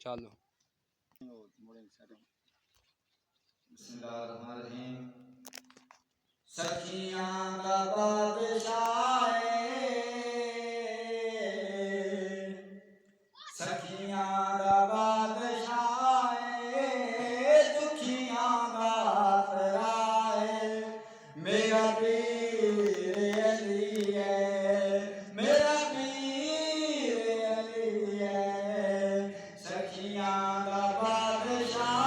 चलो बिस्मिल्लाहिर्रहमानिर्रहीम। सखियां का बादशाह सखियां का बादशाह दुखियां का आसरा मेरा पीर अली है, मेरा पीर अली है। सखियां का बादशाह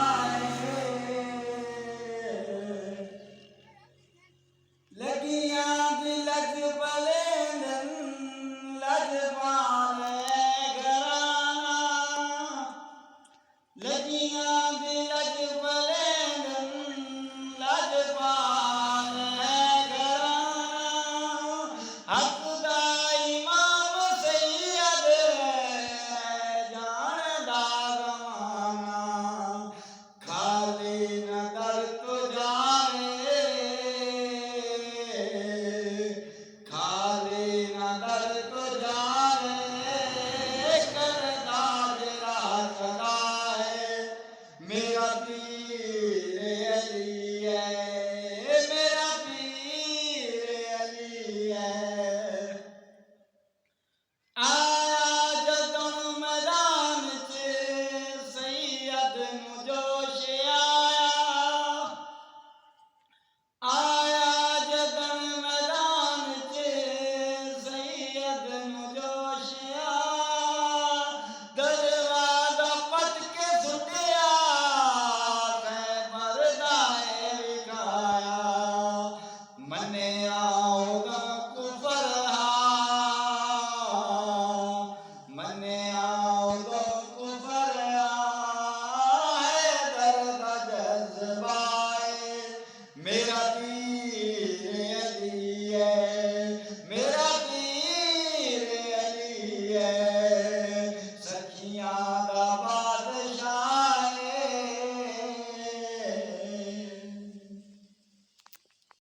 लगियां दी लज पलेंदन लज पाले घराना लगियां